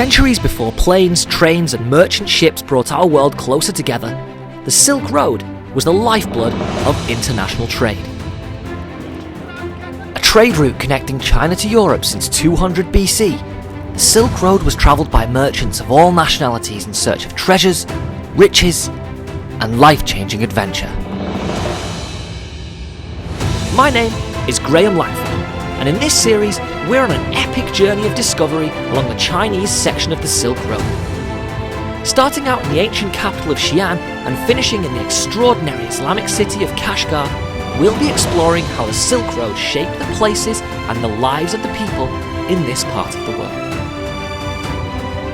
Centuries before planes, trains and merchant ships brought our world closer together, the Silk Road was the lifeblood of international trade. A trade route connecting China to Europe since 200 BC, the Silk Road was travelled by merchants of all nationalities in search of treasures, riches and life-changing adventure. My name is Graeme Langford, and in this series we're on an epic journey of discovery along the Chinese section of the Silk Road. Starting out in the ancient capital of Xi'an and finishing in the extraordinary Islamic city of Kashgar, we'll be exploring how the Silk Road shaped the places and the lives of the people in this part of the world.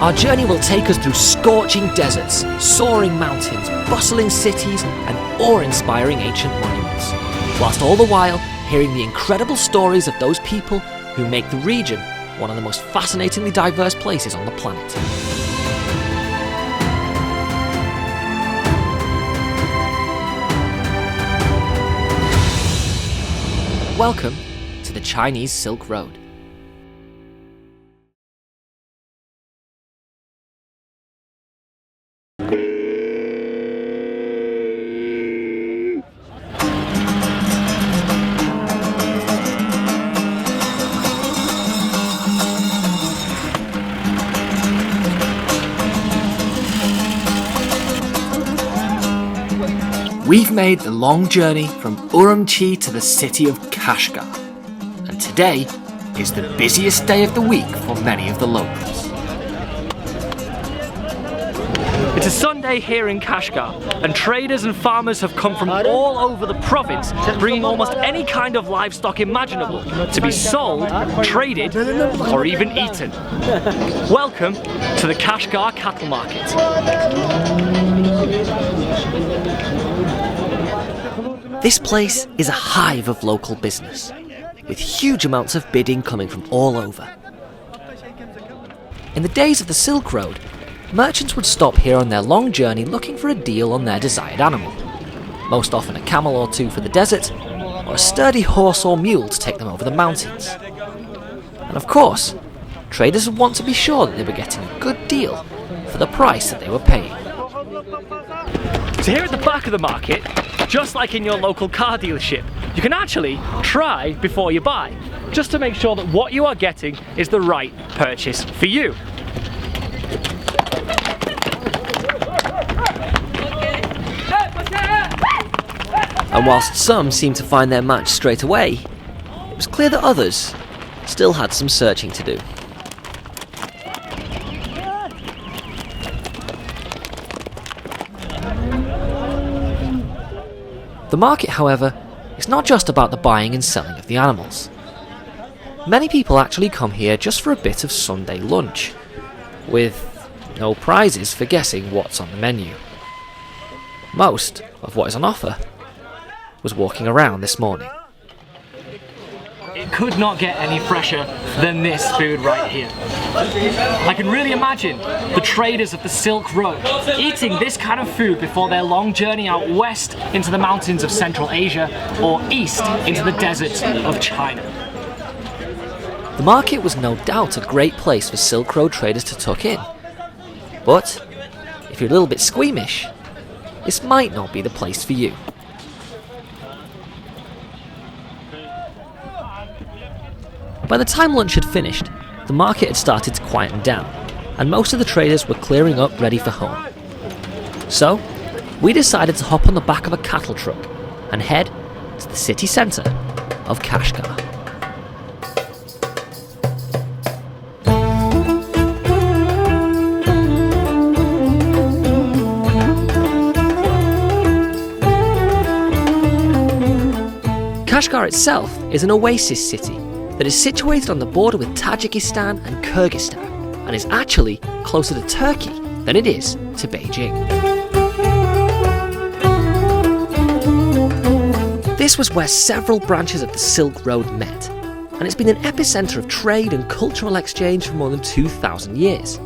Our journey will take us through scorching deserts, soaring mountains, bustling cities and awe-inspiring ancient monuments, whilst all the while hearing the incredible stories of those people who make the region one of the most fascinatingly diverse places on the planet. Welcome to the Chinese Silk Road. We've made the long journey from Urumqi to the city of Kashgar, and today is the busiest day of the week for many of the locals. It's a Sunday here in Kashgar, and traders and farmers have come from all over the province, bringing almost any kind of livestock imaginable to be sold, traded, or even eaten. Welcome to the Kashgar cattle market. This place is a hive of local business, with huge amounts of bidding coming from all over. In the days of the Silk Road, merchants would stop here on their long journey looking for a deal on their desired animal, most often a camel or two for the desert, or a sturdy horse or mule to take them over the mountains. And of course, traders would want to be sure that they were getting a good deal for the price that they were paying. So here at the back of the market, just like in your local car dealership, you can actually try before you buy, just to make sure that what you are getting is the right purchase for you. And whilst some seemed to find their match straight away, it was clear that others still had some searching to do. The market, however, is not just about the buying and selling of the animals. Many people actually come here just for a bit of Sunday lunch, with no prizes for guessing what's on the menu. Most of what is on offer was walking around this morning. It could not get any fresher than this food right here. I can really imagine the traders of the Silk Road eating this kind of food before their long journey out west into the mountains of Central Asia or east into the deserts of China. The market was no doubt a great place for Silk Road traders to tuck in. But if you're a little bit squeamish, this might not be the place for you. By the time lunch had finished, the market had started to quieten down, and most of the traders were clearing up ready for home. So, we decided to hop on the back of a cattle truck and head to the city centre of Kashgar. Kashgar itself is an oasis city that is situated on the border with Tajikistan and Kyrgyzstan, and is actually closer to Turkey than it is to Beijing. This was where several branches of the Silk Road met, and it's been an epicentre of trade and cultural exchange for more than 2,000 years.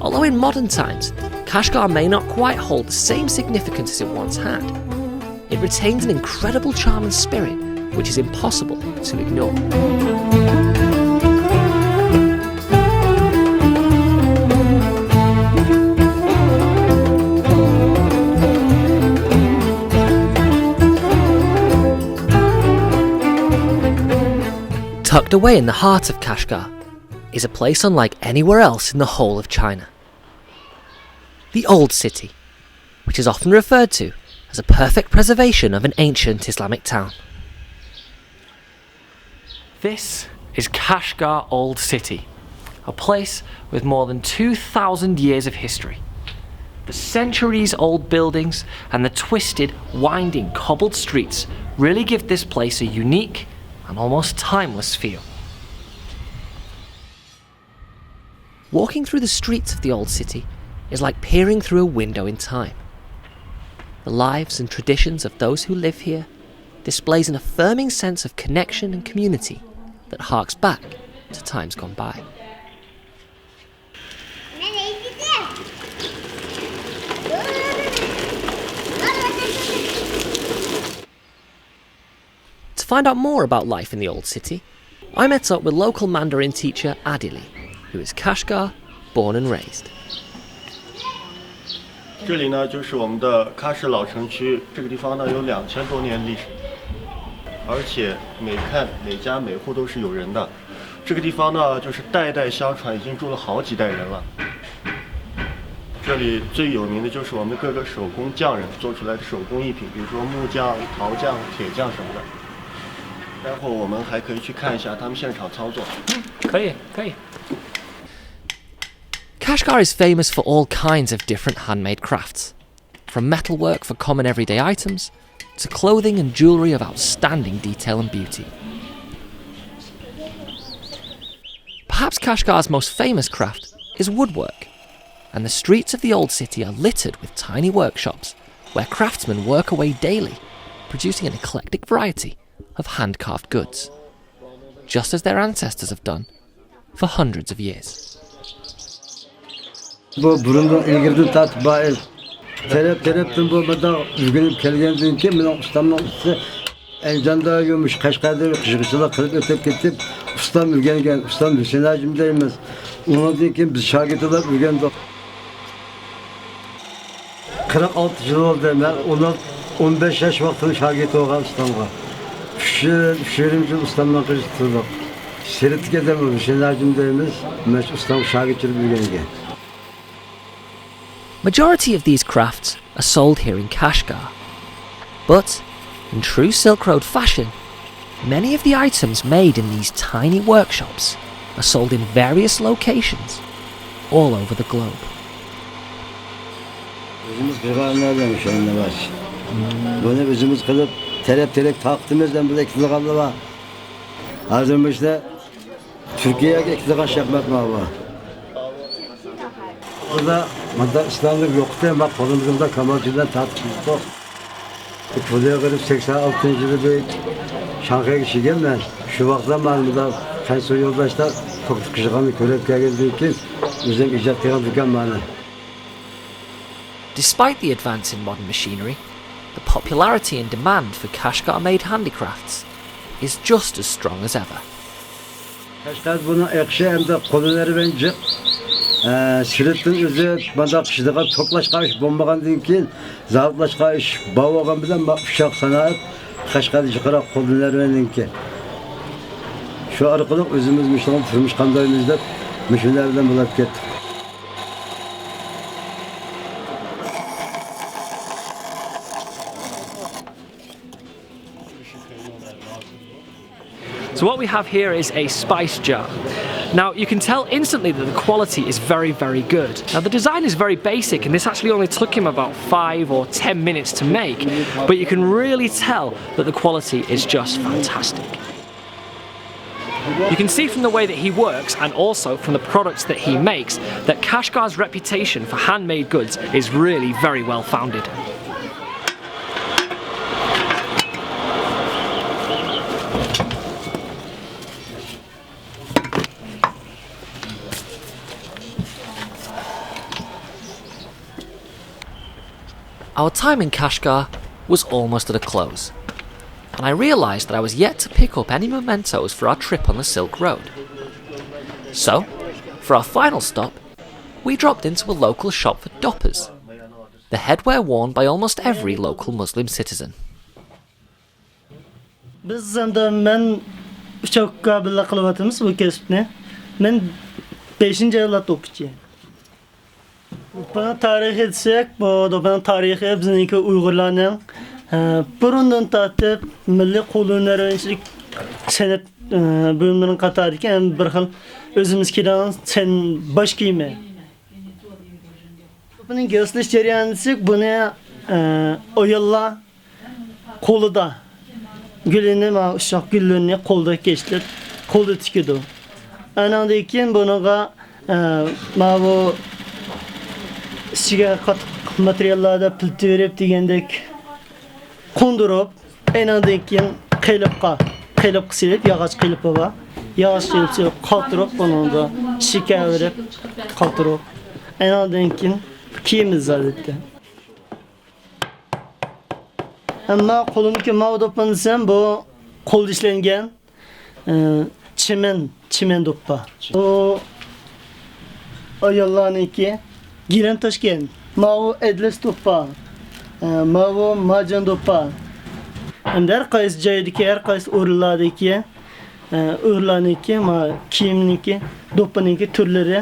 Although in modern times, Kashgar may not quite hold the same significance as it once had, it retains an incredible charm and spirit which is impossible to ignore. Tucked away in the heart of Kashgar is a place unlike anywhere else in the whole of China. The Old City, which is often referred to as a perfect preservation of an ancient Islamic town. This is Kashgar Old City, a place with more than 2,000 years of history. The centuries-old buildings and the twisted, winding, cobbled streets really give this place a unique and almost timeless feel. Walking through the streets of the Old City is like peering through a window in time. The lives and traditions of those who live here displays an affirming sense of connection and community that harks back to times gone by. To find out more about life in the Old City, I met up with local Mandarin teacher Adili, who is Kashgar born and raised. 这里呢就是我们的喀什老城区，这个地方呢有2000多年历史，而且每家每户都是有人的。这个地方呢就是代代相传，已经住了好几代人了。这里最有名的就是我们各个手工匠人做出来的手工艺品，比如说木匠、陶匠、铁匠什么的。待会儿我们还可以去看一下他们现场操作。可以。Kashgar is famous for all kinds of different handmade crafts, from metalwork for common everyday items to clothing and jewellery of outstanding detail and beauty. Perhaps Kashgar's most famous craft is woodwork, and the streets of the old city are littered with tiny workshops where craftsmen work away daily, producing an eclectic variety of hand-carved goods, just as their ancestors have done for hundreds of years. Bu burundan ilgirden tatip bayil. Terepten bu bada üzgünüp kelgendiğin ki benim ustamın ustası Encanda yumuş Kaşgar'da kışkışçılık kılıp ötüp gidip ustam ülgen ustam Hüseyin Hacım deyimiz. Ona deyin ki biz şagird olarak ülgendik. 46 yıl oldu ben ona 15 yaş vaktini şagird olgan ustamga. Şiirim için ustamdan kışkıştırdık. Seritlik edemiz Hüseyin Hacım deyimiz. Ben ustam şagirtçılık ülgen. Majority of these crafts are sold here in Kashgar, but in true Silk Road fashion, many of the items made in these tiny workshops are sold in various locations all over the globe. Özümüz kırganlardan şu anda var. Bunu özümüz kılıp terep taktığımızdan burada ekliği var. Hazırmışda Türkiye'ye ekliği şakmak var. Burada İslamlık yoktu ama kolumuzda kamalcıdan tartıştık. Buraya gelip 86. yılda bir Şanghay'a geçeceğim ben. Şu vakit zamanında Kayso yoldaşlar çok sıkışıkanlı körepkeye geldiği için bizim icat kıran dükkan bana. Despite the advance in modern machinery, the popularity and demand for Kashgar-made handicrafts is just as strong as ever. Kashgar buna ekşi hem de kolları bence Şirittin özü bana kışıdığa toplaşka iş bombagandan keyin zavutlaşka iş bağlagan bilen uşak sanat Kashgar'da çıkarak kolları ki. Şu arkalık özümüz Müslüman turmuş kandayımızda müşünlerden bulup kettik. So what we have here is a spice jar. Now you can tell instantly that the quality is very, very good. Now the design is very basic and this actually only took him about 5 or 10 minutes to make, but you can really tell that the quality is just fantastic. You can see from the way that he works and also from the products that he makes that Kashgar's reputation for handmade goods is really very well founded. Our time in Kashgar was almost at a close, and I realised that I was yet to pick up any mementos for our trip on the Silk Road. So, for our final stop, we dropped into a local shop for doppers, the headwear worn by almost every local Muslim citizen. Biz de ben uchoqqa birga qilyapmiz bu kasbni. Men 5-yilda o'quvchi. Buna tarix etsek, bu do'pani tarixi bizniki Uyg'urlarning burundan tortib milliy qo'llanmachilik san'at bölümlerin qatarıken bir xil özümüz kiran sen baş kiyimi. Bunun gösteriş jarayonisi buni oyalla qo'lida gülünü ma uşaq güllerini qo'lda keçirib qo'lda tikidi. Anandan keyin bunaga ma bu ichiga qattiq materiallarda pilti verib degandek qo'ndirib, anandan keyin qilib silib, yog'och qilib baba. Yog'och qilib qaltirib, buningda shikar verib qaltirib. Anandan keyin kiyimiz zadatda. Amma qo'limga mavdopansam bu qo'lda ishlangan çimen do'ppa. Bu ayollarniki giren toshgan. Mavu edles do'ppa. Mavu marjon do'ppa. Endi har qaysi joydagi, har qaysi o'rinlardagi o'rlarniki, kiyimniki, do'ppaniki turlari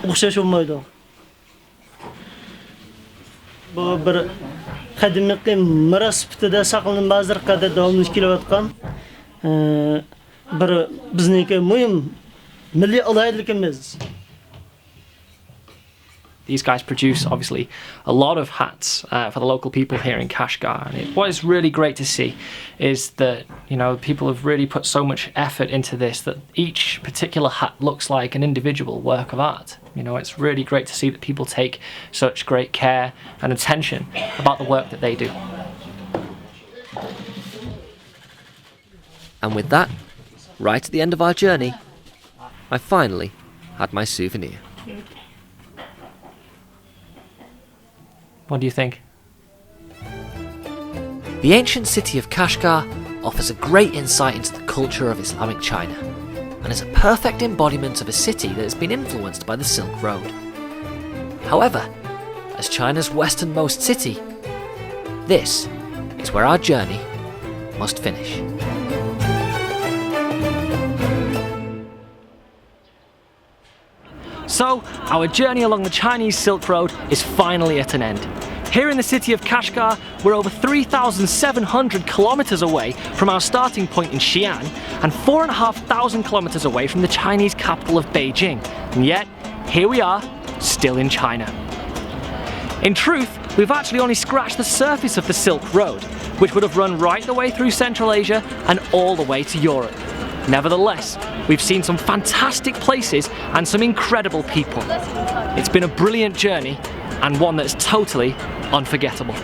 o'xshash bo'lmaydi. Bu bir qadimiy miros sifatida saqlanib hozir qadar davomli kelayotgan bir bizniki muhim milliy alaylikimiz. These guys produce, obviously, a lot of hats for the local people here in Kashgar. And what is really great to see is that, you know, people have really put so much effort into this that each particular hat looks like an individual work of art. You know, it's really great to see that people take such great care and attention about the work that they do. And with that, right at the end of our journey, I finally had my souvenir. What do you think? The ancient city of Kashgar offers a great insight into the culture of Islamic China and is a perfect embodiment of a city that has been influenced by the Silk Road. However, as China's westernmost city, this is where our journey must finish. So, our journey along the Chinese Silk Road is finally at an end. Here in the city of Kashgar, we're over 3,700 kilometers away from our starting point in Xi'an and 4,500 kilometers away from the Chinese capital of Beijing. And yet, here we are, still in China. In truth, we've actually only scratched the surface of the Silk Road, which would have run right the way through Central Asia and all the way to Europe. Nevertheless, we've seen some fantastic places and some incredible people. It's been a brilliant journey and one that's totally unforgettable.